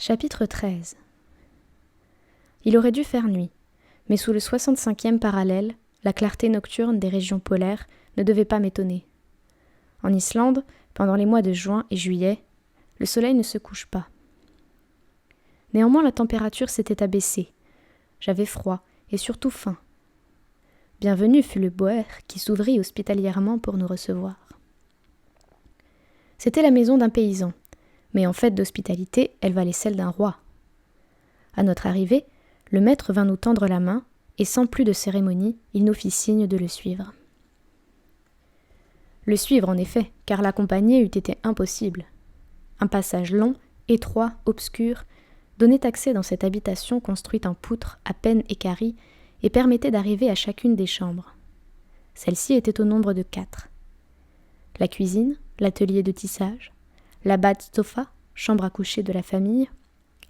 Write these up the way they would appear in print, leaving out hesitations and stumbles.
Chapitre 13. Il aurait dû faire nuit, mais sous le 65e parallèle, la clarté nocturne des régions polaires ne devait pas m'étonner. En Islande, pendant les mois de juin et juillet, le soleil ne se couche pas. Néanmoins, la température s'était abaissée. J'avais froid et surtout faim. Bienvenu fut le boer qui s'ouvrit hospitalièrement pour nous recevoir. C'était la maison d'un paysan, mais en fait d'hospitalité, elle valait celle d'un roi. À notre arrivée, le maître vint nous tendre la main, et sans plus de cérémonie, il nous fit signe de le suivre. Le suivre en effet, car l'accompagner eût été impossible. Un passage long, étroit, obscur, donnait accès dans cette habitation construite en poutres à peine équarries et permettait d'arriver à chacune des chambres. Celle-ci était au nombre de 4. La cuisine, l'atelier de tissage, la badstofa, chambre à coucher de la famille,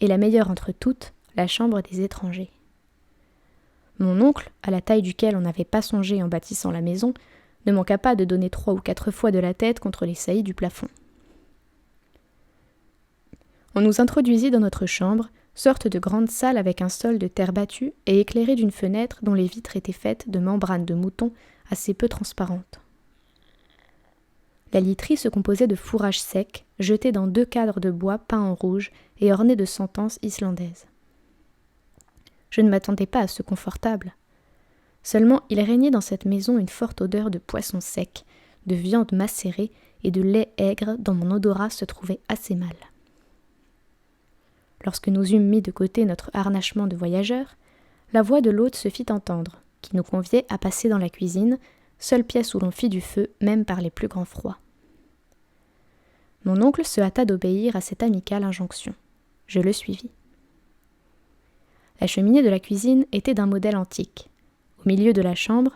et la meilleure entre toutes, la chambre des étrangers. Mon oncle, à la taille duquel on n'avait pas songé en bâtissant la maison, ne manqua pas de donner 3 ou 4 fois de la tête contre les saillies du plafond. On nous introduisit dans notre chambre, sorte de grande salle avec un sol de terre battue et éclairée d'une fenêtre dont les vitres étaient faites de membranes de mouton assez peu transparentes. La literie se composait de fourrages secs, jetés dans 2 cadres de bois peints en rouge et ornés de sentences islandaises. Je ne m'attendais pas à ce confortable. Seulement, il régnait dans cette maison une forte odeur de poisson sec, de viande macérée et de lait aigre dont mon odorat se trouvait assez mal. Lorsque nous eûmes mis de côté notre harnachement de voyageurs, la voix de l'hôte se fit entendre, qui nous conviait à passer dans la cuisine, seule pièce où l'on fit du feu, même par les plus grands froids. Mon oncle se hâta d'obéir à cette amicale injonction. Je le suivis. La cheminée de la cuisine était d'un modèle antique. Au milieu de la chambre,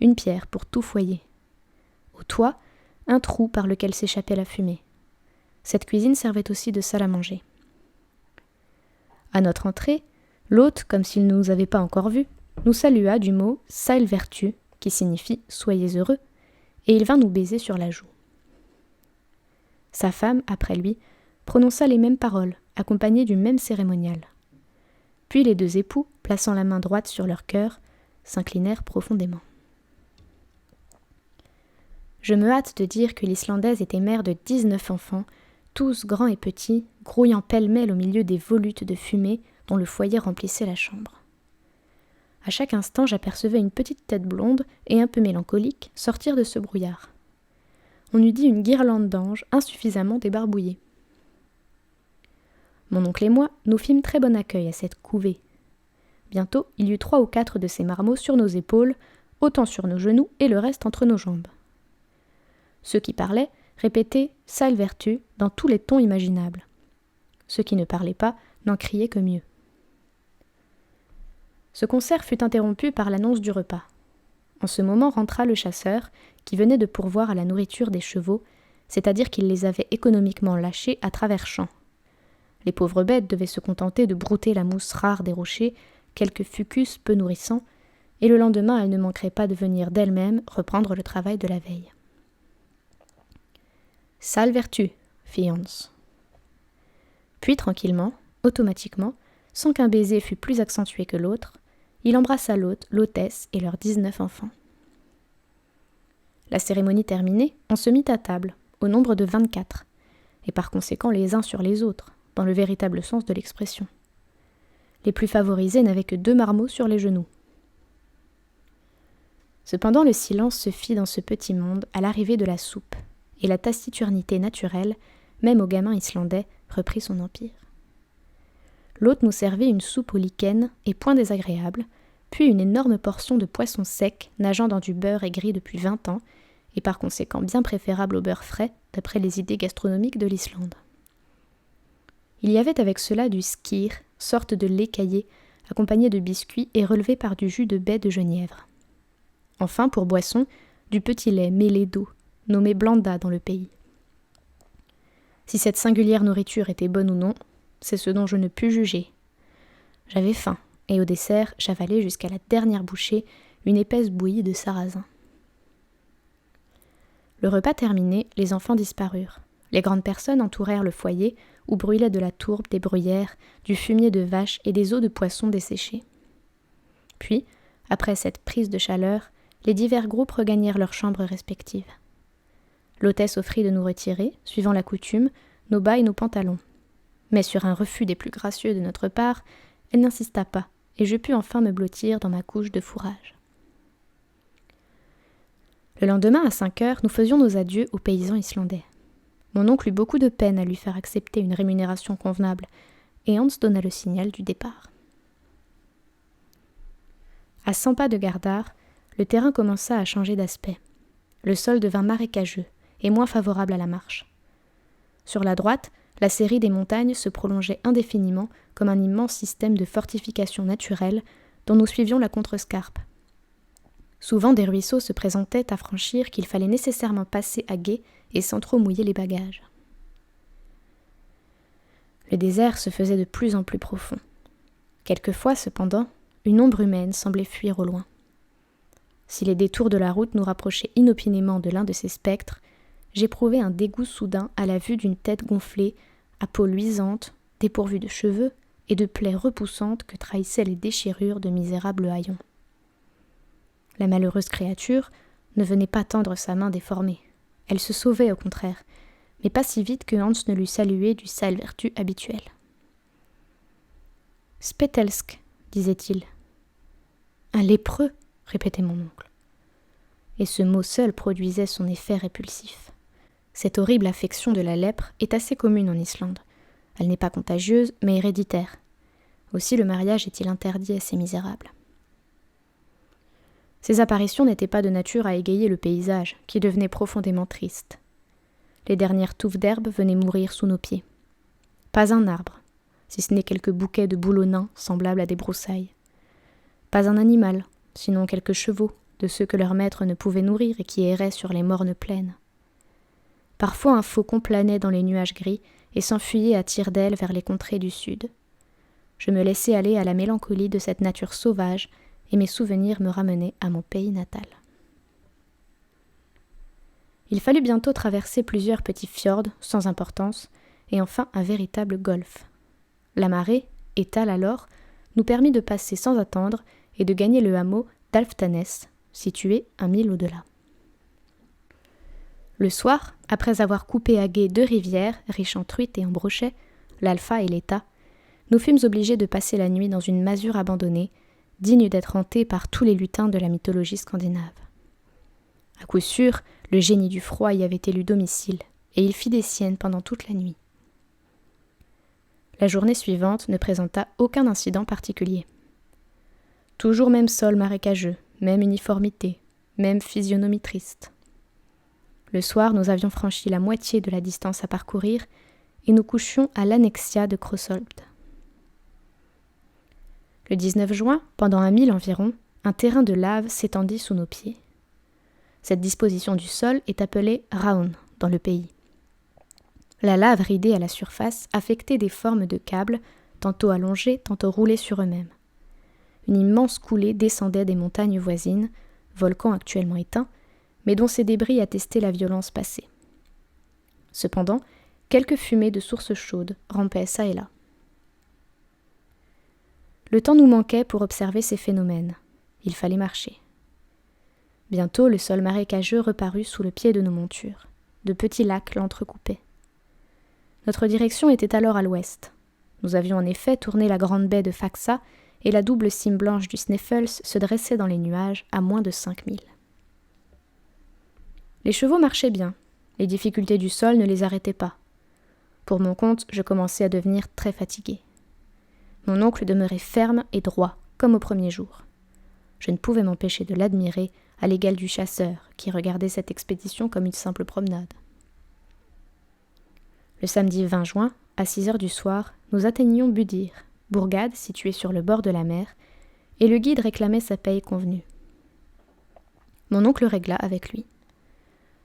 une pierre pour tout foyer. Au toit, un trou par lequel s'échappait la fumée. Cette cuisine servait aussi de salle à manger. À notre entrée, l'hôte, comme s'il ne nous avait pas encore vus, nous salua du mot « Sæl vertu » qui signifie « Soyez heureux », et il vint nous baiser sur la joue. Sa femme, après lui, prononça les mêmes paroles, accompagnées du même cérémonial. Puis les 2 époux, plaçant la main droite sur leur cœur, s'inclinèrent profondément. Je me hâte de dire que l'Islandaise était mère de 19 enfants, tous grands et petits, grouillant pêle-mêle au milieu des volutes de fumée dont le foyer remplissait la chambre. À chaque instant, j'apercevais une petite tête blonde et un peu mélancolique sortir de ce brouillard. On eût dit une guirlande d'anges insuffisamment débarbouillée. Mon oncle et moi, nous fîmes très bon accueil à cette couvée. Bientôt, il y eut 3 ou 4 de ces marmots sur nos épaules, autant sur nos genoux et le reste entre nos jambes. Ceux qui parlaient répétaient « Sæl vertu » dans tous les tons imaginables. Ceux qui ne parlaient pas n'en criaient que mieux. Ce concert fut interrompu par l'annonce du repas. En ce moment rentra le chasseur, qui venait de pourvoir à la nourriture des chevaux, c'est-à-dire qu'il les avait économiquement lâchés à travers champs. Les pauvres bêtes devaient se contenter de brouter la mousse rare des rochers, quelques fucus peu nourrissants, et le lendemain elles ne manqueraient pas de venir d'elles-mêmes reprendre le travail de la veille. « Sæl vertu » fit Hans. Puis tranquillement, automatiquement, sans qu'un baiser fût plus accentué que l'autre, il embrassa l'hôte, l'hôtesse et leurs 19 enfants. La cérémonie terminée, on se mit à table, au nombre de 24, et par conséquent les uns sur les autres, dans le véritable sens de l'expression. Les plus favorisés n'avaient que 2 marmots sur les genoux. Cependant, le silence se fit dans ce petit monde à l'arrivée de la soupe, et la taciturnité naturelle, même aux gamins islandais, reprit son empire. L'hôte nous servit une soupe au lichen et point désagréable, puis une énorme portion de poisson sec nageant dans du beurre aigri depuis 20 ans, et par conséquent bien préférable au beurre frais, d'après les idées gastronomiques de l'Islande. Il y avait avec cela du skyr, sorte de lait caillé, accompagné de biscuits et relevé par du jus de baie de genièvre. Enfin, pour boisson, du petit lait mêlé d'eau, nommé blanda dans le pays. Si cette singulière nourriture était bonne ou non, c'est ce dont je ne pus juger. J'avais faim, et au dessert, j'avalai jusqu'à la dernière bouchée une épaisse bouillie de sarrasin. Le repas terminé, les enfants disparurent. Les grandes personnes entourèrent le foyer où brûlait de la tourbe, des bruyères, du fumier de vache et des os de poisson desséchés. Puis, après cette prise de chaleur, les divers groupes regagnèrent leurs chambres respectives. L'hôtesse offrit de nous retirer, suivant la coutume, nos bas et nos pantalons. Mais sur un refus des plus gracieux de notre part, elle n'insista pas, et je pus enfin me blottir dans ma couche de fourrage. Le lendemain, à 5 heures, nous faisions nos adieux aux paysans islandais. Mon oncle eut beaucoup de peine à lui faire accepter une rémunération convenable, et Hans donna le signal du départ. À 100 pas de Gardar, le terrain commença à changer d'aspect. Le sol devint marécageux et moins favorable à la marche. Sur la droite, la série des montagnes se prolongeait indéfiniment comme un immense système de fortification naturelle dont nous suivions la contrescarpe. Souvent des ruisseaux se présentaient à franchir qu'il fallait nécessairement passer à gué et sans trop mouiller les bagages. Le désert se faisait de plus en plus profond. Quelquefois, cependant, une ombre humaine semblait fuir au loin. Si les détours de la route nous rapprochaient inopinément de l'un de ces spectres, j'éprouvais un dégoût soudain à la vue d'une tête gonflée, à peau luisante, dépourvue de cheveux et de plaies repoussantes que trahissaient les déchirures de misérables haillons. La malheureuse créature ne venait pas tendre sa main déformée. Elle se sauvait au contraire, mais pas si vite que Hans ne l'eût salué du salut-vertu habituel. « Spetelsk » disait-il. « Un lépreux » répétait mon oncle. Et ce mot seul produisait son effet répulsif. Cette horrible affection de la lèpre est assez commune en Islande. Elle n'est pas contagieuse, mais héréditaire. Aussi le mariage est-il interdit à ces misérables. Ces apparitions n'étaient pas de nature à égayer le paysage, qui devenait profondément triste. Les dernières touffes d'herbe venaient mourir sous nos pieds. Pas un arbre, si ce n'est quelques bouquets de bouleaux nains semblables à des broussailles. Pas un animal, sinon quelques chevaux, de ceux que leur maître ne pouvait nourrir et qui erraient sur les mornes plaines. Parfois un faucon planait dans les nuages gris et s'enfuyait à tire-d'aile vers les contrées du sud. Je me laissais aller à la mélancolie de cette nature sauvage et mes souvenirs me ramenaient à mon pays natal. Il fallut bientôt traverser plusieurs petits fjords sans importance et enfin un véritable golfe. La marée, étale alors, nous permit de passer sans attendre et de gagner le hameau d'Alftanes, situé 1 mille au-delà. Le soir, après avoir coupé à gué 2 rivières, riches en truites et en brochets, l'Alpha et l'Eta, nous fûmes obligés de passer la nuit dans une masure abandonnée, digne d'être hantée par tous les lutins de la mythologie scandinave. À coup sûr, le génie du froid y avait élu domicile, et il fit des siennes pendant toute la nuit. La journée suivante ne présenta aucun incident particulier. Toujours même sol marécageux, même uniformité, même physionomie triste. Le soir, nous avions franchi la moitié de la distance à parcourir, et nous couchions à l'annexia de Krossold. Le 19 juin, pendant 1 mille environ, un terrain de lave s'étendit sous nos pieds. Cette disposition du sol est appelée raun dans le pays. La lave ridée à la surface affectait des formes de câbles, tantôt allongés, tantôt roulés sur eux-mêmes. Une immense coulée descendait des montagnes voisines, volcan actuellement éteint, mais dont ces débris attestaient la violence passée. Cependant, quelques fumées de sources chaudes rampaient çà et là. Le temps nous manquait pour observer ces phénomènes. Il fallait marcher. Bientôt, le sol marécageux reparut sous le pied de nos montures. De petits lacs l'entrecoupaient. Notre direction était alors à l'ouest. Nous avions en effet tourné la grande baie de Faxa et la double cime blanche du Sneffels se dressait dans les nuages à moins de 5000. Les chevaux marchaient bien. Les difficultés du sol ne les arrêtaient pas. Pour mon compte, je commençais à devenir très fatigué. Mon oncle demeurait ferme et droit, comme au premier jour. Je ne pouvais m'empêcher de l'admirer à l'égal du chasseur, qui regardait cette expédition comme une simple promenade. Le samedi 20 juin, à 6 heures du soir, nous atteignions Budir, bourgade située sur le bord de la mer, et le guide réclamait sa paye convenue. Mon oncle régla avec lui.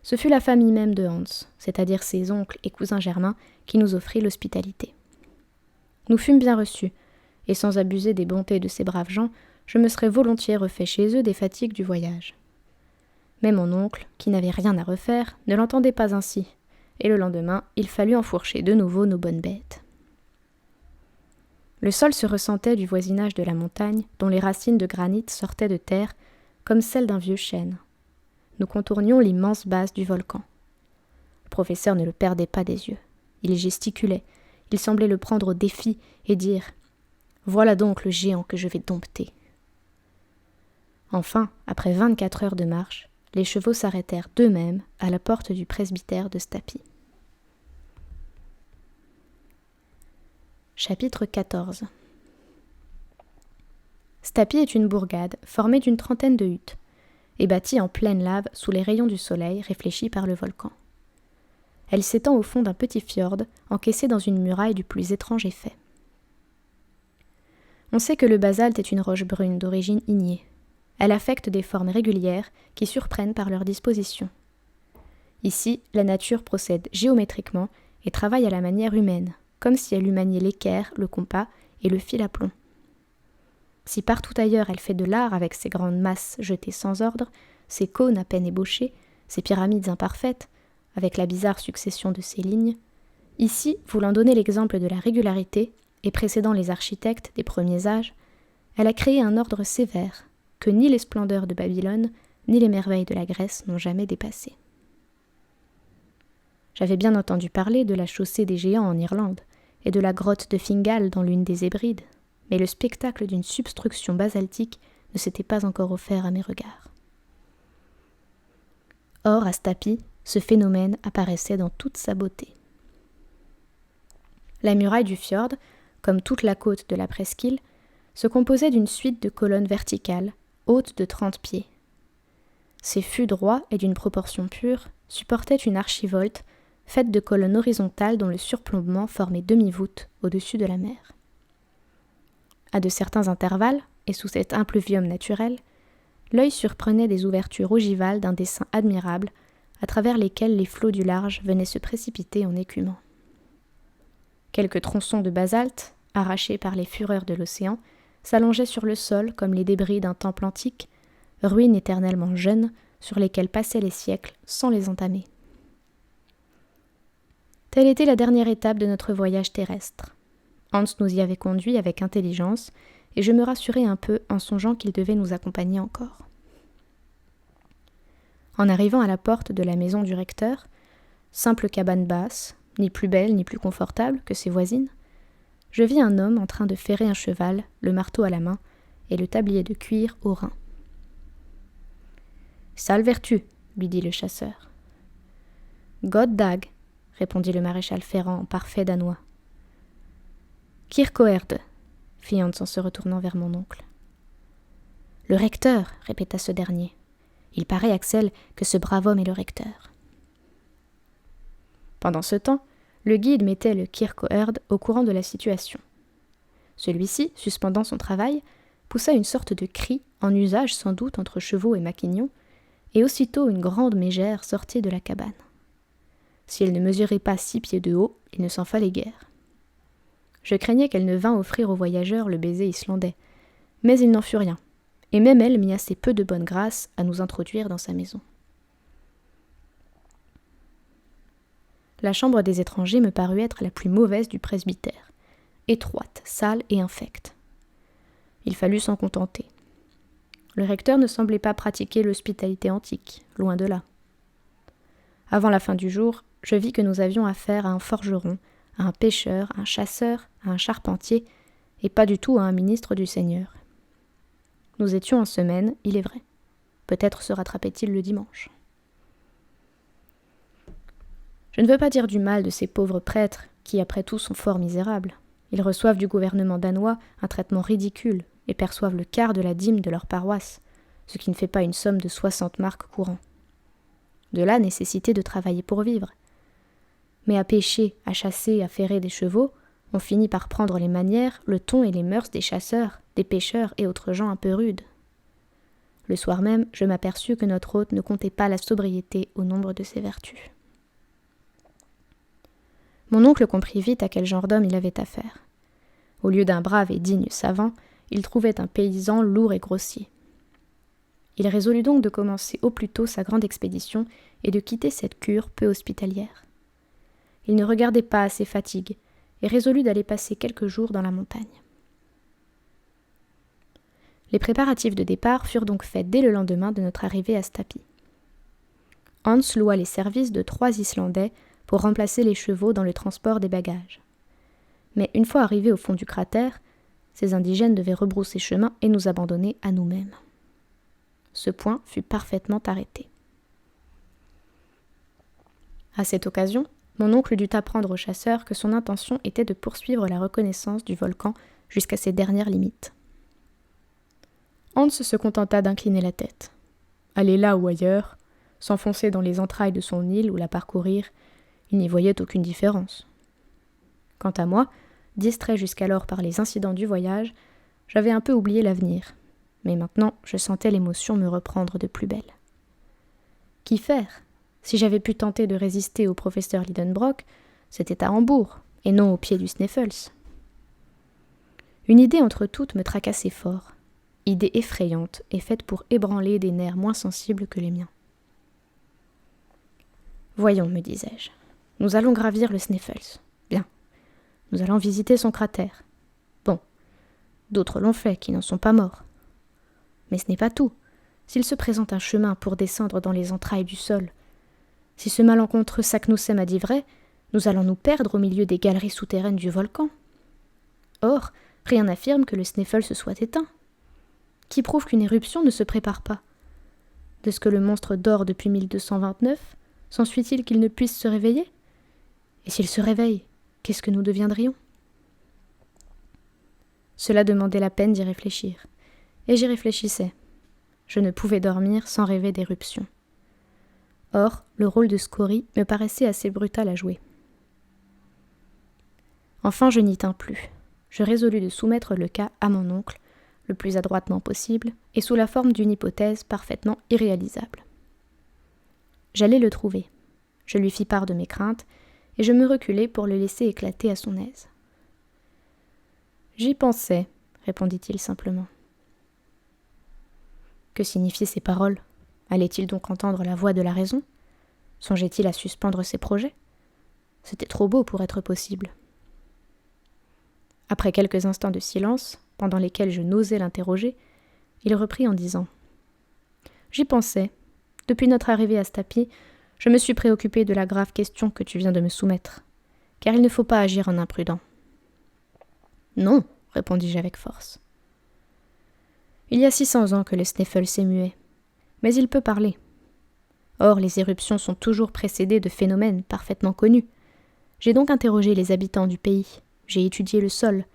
Ce fut la famille même de Hans, c'est-à-dire ses oncles et cousins germains, qui nous offrit l'hospitalité. Nous fûmes bien reçus, et sans abuser des bontés de ces braves gens, je me serais volontiers refait chez eux des fatigues du voyage. Mais mon oncle, qui n'avait rien à refaire, ne l'entendait pas ainsi, et le lendemain, il fallut enfourcher de nouveau nos bonnes bêtes. Le sol se ressentait du voisinage de la montagne, dont les racines de granit sortaient de terre, comme celles d'un vieux chêne. Nous contournions l'immense base du volcan. Le professeur ne le perdait pas des yeux. Il gesticulait, il semblait le prendre au défi et dire « Voilà donc le géant que je vais dompter ». Enfin, après 24 heures de marche, les chevaux s'arrêtèrent d'eux-mêmes à la porte du presbytère de Stapi. Chapitre 14. Stapi est une bourgade formée d'une trentaine de huttes et bâtie en pleine lave sous les rayons du soleil réfléchis par le volcan. Elle s'étend au fond d'un petit fjord encaissé dans une muraille du plus étrange effet. On sait que le basalte est une roche brune d'origine ignée. Elle affecte des formes régulières qui surprennent par leur disposition. Ici, la nature procède géométriquement et travaille à la manière humaine, comme si elle eût manié l'équerre, le compas et le fil à plomb. Si partout ailleurs elle fait de l'art avec ses grandes masses jetées sans ordre, ses cônes à peine ébauchés, ses pyramides imparfaites, avec la bizarre succession de ses lignes, ici, voulant donner l'exemple de la régularité, et précédant les architectes des premiers âges, elle a créé un ordre sévère, que ni les splendeurs de Babylone, ni les merveilles de la Grèce n'ont jamais dépassé. J'avais bien entendu parler de la chaussée des géants en Irlande, et de la grotte de Fingal dans l'une des Hébrides, mais le spectacle d'une substruction basaltique ne s'était pas encore offert à mes regards. Or, à Stapi, ce phénomène apparaissait dans toute sa beauté. La muraille du fjord, comme toute la côte de la presqu'île, se composait d'une suite de colonnes verticales, hautes de 30 pieds. Ces fûts droits et d'une proportion pure supportaient une archivolte faite de colonnes horizontales dont le surplombement formait demi-voûte au-dessus de la mer. À de certains intervalles, et sous cet impluvium naturel, l'œil surprenait des ouvertures ogivales d'un dessin admirable, à travers lesquelles les flots du large venaient se précipiter en écumant. Quelques tronçons de basalte, arrachés par les fureurs de l'océan, s'allongeaient sur le sol comme les débris d'un temple antique, ruines éternellement jeunes sur lesquelles passaient les siècles sans les entamer. Telle était la dernière étape de notre voyage terrestre. Hans nous y avait conduits avec intelligence, et je me rassurais un peu en songeant qu'il devait nous accompagner encore. En arrivant à la porte de la maison du recteur, simple cabane basse, ni plus belle ni plus confortable que ses voisines, je vis un homme en train de ferrer un cheval, le marteau à la main, et le tablier de cuir au rein. « Sale vertu, lui dit le chasseur. « God dag, répondit le maréchal Ferrand en parfait danois. « Kirkoherde, fit Hans en se retournant vers mon oncle. « Le recteur, répéta ce dernier. Il paraît, Axel, que ce brave homme est le recteur. » Pendant ce temps, le guide mettait le Kirkoherde au courant de la situation. Celui-ci, suspendant son travail, poussa une sorte de cri, en usage sans doute entre chevaux et maquignons, et aussitôt une grande mégère sortit de la cabane. Si elle ne mesurait pas 6 pieds de haut, il ne s'en fallait guère. Je craignais qu'elle ne vînt offrir aux voyageurs le baiser islandais, mais il n'en fut rien, et même elle mit assez peu de bonne grâce à nous introduire dans sa maison. La chambre des étrangers me parut être la plus mauvaise du presbytère, étroite, sale et infecte. Il fallut s'en contenter. Le recteur ne semblait pas pratiquer l'hospitalité antique, loin de là. Avant la fin du jour, je vis que nous avions affaire à un forgeron, à un pêcheur, à un chasseur, à un charpentier, et pas du tout à un ministre du Seigneur. Nous étions en semaine, il est vrai. Peut-être se rattrapait-il le dimanche. Je ne veux pas dire du mal de ces pauvres prêtres, qui après tout sont fort misérables. Ils reçoivent du gouvernement danois un traitement ridicule et perçoivent le quart de la dîme de leur paroisse, ce qui ne fait pas une somme de 60 marks courants. De là nécessité de travailler pour vivre. Mais à pêcher, à chasser, à ferrer des chevaux, on finit par prendre les manières, le ton et les mœurs des chasseurs, des pêcheurs et autres gens un peu rudes. Le soir même, je m'aperçus que notre hôte ne comptait pas la sobriété au nombre de ses vertus. Mon oncle comprit vite à quel genre d'homme il avait affaire. Au lieu d'un brave et digne savant, il trouvait un paysan lourd et grossier. Il résolut donc de commencer au plus tôt sa grande expédition et de quitter cette cure peu hospitalière. il ne regardait pas à ses fatigues et résolut d'aller passer quelques jours dans la montagne. Les préparatifs de départ furent donc faits dès le lendemain de notre arrivée à Stapi. Hans loua les services de 3 Islandais pour remplacer les chevaux dans le transport des bagages. Mais une fois arrivés au fond du cratère, ces indigènes devaient rebrousser chemin et nous abandonner à nous-mêmes. Ce point fut parfaitement arrêté. À cette occasion, mon oncle dut apprendre aux chasseurs que son intention était de poursuivre la reconnaissance du volcan jusqu'à ses dernières limites. Hans se contenta d'incliner la tête. Aller là ou ailleurs, s'enfoncer dans les entrailles de son île ou la parcourir, il n'y voyait aucune différence. Quant à moi, distrait jusqu'alors par les incidents du voyage, j'avais un peu oublié l'avenir, mais maintenant je sentais l'émotion me reprendre de plus belle. Qu'y faire ? Si j'avais pu tenter de résister au professeur Lidenbrock, c'était à Hambourg, et non au pied du Sneffels. Une idée entre toutes me tracassait fort, idée effrayante et faite pour ébranler des nerfs moins sensibles que les miens. Voyons, me disais-je, nous allons gravir le Sneffels. Bien. Nous allons visiter son cratère. Bon. D'autres l'ont fait, qui n'en sont pas morts. Mais ce n'est pas tout. S'il se présente un chemin pour descendre dans les entrailles du sol, si ce malencontreux Saknussemm a dit vrai, nous allons nous perdre au milieu des galeries souterraines du volcan. Or, rien n'affirme que le Sneffels se soit éteint. Qui prouve qu'une éruption ne se prépare pas ? De ce que le monstre dort depuis 1229, s'ensuit-il qu'il ne puisse se réveiller ? Et s'il se réveille, qu'est-ce que nous deviendrions ? Cela demandait la peine d'y réfléchir, et j'y réfléchissais. Je ne pouvais dormir sans rêver d'éruption. Or, le rôle de scorie me paraissait assez brutal à jouer. Enfin, je n'y tins plus. Je résolus de soumettre le cas à mon oncle, le plus adroitement possible, et sous la forme d'une hypothèse parfaitement irréalisable. J'allais le trouver. Je lui fis part de mes craintes, et je me reculai pour le laisser éclater à son aise. « J'y pensais, » répondit-il simplement. Que signifiaient ces paroles ? Allait-il donc entendre la voix de la raison ? Songeait-il à suspendre ses projets ? C'était trop beau pour être possible. Après quelques instants de silence, pendant lesquels je n'osais l'interroger, il reprit en disant « J'y pensais. Depuis notre arrivée à Stapi, je me suis préoccupé de la grave question que tu viens de me soumettre, car il ne faut pas agir en imprudent. »« Non, » répondis-je avec force. « Il y a 600 ans que le Sneffels est muet, mais il peut parler. Or, les éruptions sont toujours précédées de phénomènes parfaitement connus. J'ai donc interrogé les habitants du pays, j'ai étudié le sol,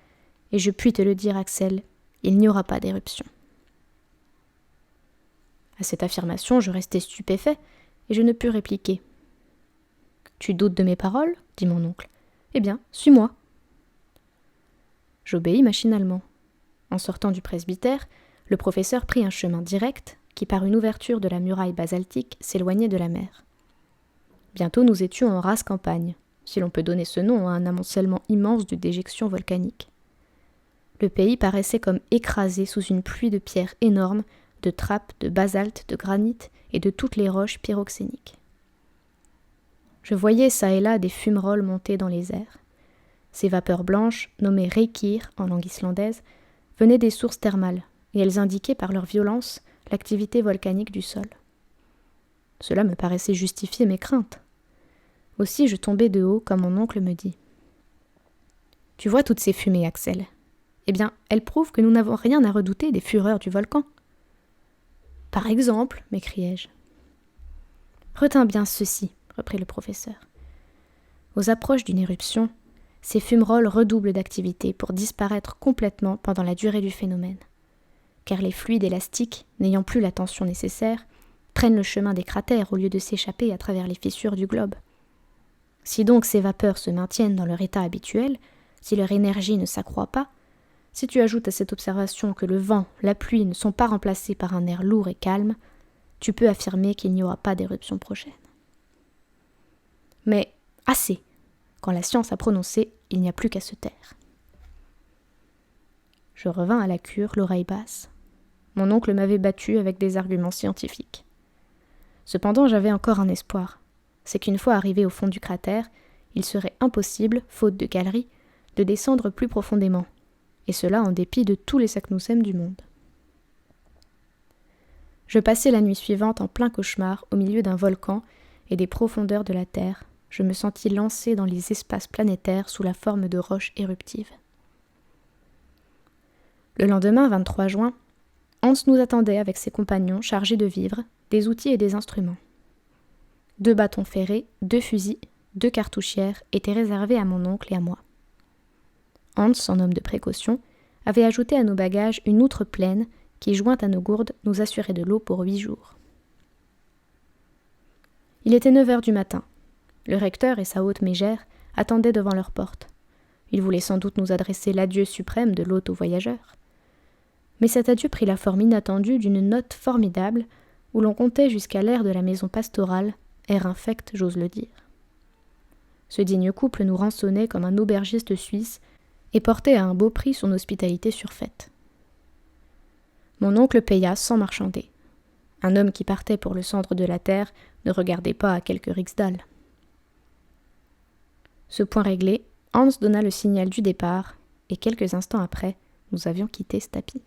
et je puis te le dire, Axel, il n'y aura pas d'éruption. » À cette affirmation, je restai stupéfait, et je ne pus répliquer. « Tu doutes de mes paroles ? » dit mon oncle. « Eh bien, suis-moi. » J'obéis machinalement. En sortant du presbytère, le professeur prit un chemin direct qui, par une ouverture de la muraille basaltique, s'éloignait de la mer. Bientôt nous étions en rase campagne, si l'on peut donner ce nom à un amoncellement immense de déjections volcaniques. Le pays paraissait comme écrasé sous une pluie de pierres énormes, de trappes, de basalte, de granit et de toutes les roches pyroxéniques. Je voyais çà et là des fumerolles monter dans les airs. Ces vapeurs blanches, nommées reykir en langue islandaise, venaient des sources thermales, et elles indiquaient par leur violence l'activité volcanique du sol. Cela me paraissait justifier mes craintes. Aussi je tombai de haut, comme mon oncle me dit. « Tu vois toutes ces fumées, Axel ? Eh bien, elles prouvent que nous n'avons rien à redouter des fureurs du volcan. »« Par exemple, m'écriai-je. »« Retiens bien ceci, reprit le professeur. Aux approches d'une éruption, ces fumerolles redoublent d'activité pour disparaître complètement pendant la durée du phénomène, car les fluides élastiques, n'ayant plus la tension nécessaire, prennent le chemin des cratères au lieu de s'échapper à travers les fissures du globe. Si donc ces vapeurs se maintiennent dans leur état habituel, si leur énergie ne s'accroît pas, si tu ajoutes à cette observation que le vent, la pluie ne sont pas remplacés par un air lourd et calme, tu peux affirmer qu'il n'y aura pas d'éruption prochaine. Mais assez. Quand la science a prononcé, il n'y a plus qu'à se taire. Je revins à la cure, l'oreille basse. Mon oncle m'avait battu avec des arguments scientifiques. Cependant, j'avais encore un espoir. C'est qu'une fois arrivé au fond du cratère, il serait impossible, faute de galerie, de descendre plus profondément, et cela en dépit de tous les Saknussemm du monde. Je passai la nuit suivante en plein cauchemar au milieu d'un volcan et des profondeurs de la Terre. Je me sentis lancé dans les espaces planétaires sous la forme de roches éruptives. Le lendemain, 23 juin, Hans nous attendait avec ses compagnons chargés de vivres, des outils et des instruments. 2 bâtons ferrés, 2 fusils, 2 cartouchières étaient réservés à mon oncle et à moi. Hans, en homme de précaution, avait ajouté à nos bagages une outre pleine qui, jointe à nos gourdes, nous assurait de l'eau pour 8 jours. Il était 9 heures du matin. Le recteur et sa haute mégère attendaient devant leur porte. Ils voulaient sans doute nous adresser l'adieu suprême de l'hôte aux voyageurs. Mais cet adieu prit la forme inattendue d'une note formidable où l'on comptait jusqu'à l'ère de la maison pastorale, air infect, j'ose le dire. Ce digne couple nous rançonnait comme un aubergiste suisse et portait à un beau prix son hospitalité surfaite. Mon oncle paya sans marchander. Un homme qui partait pour le centre de la terre ne regardait pas à quelques riksdal. Ce point réglé, Hans donna le signal du départ, et quelques instants après, nous avions quitté Stapi.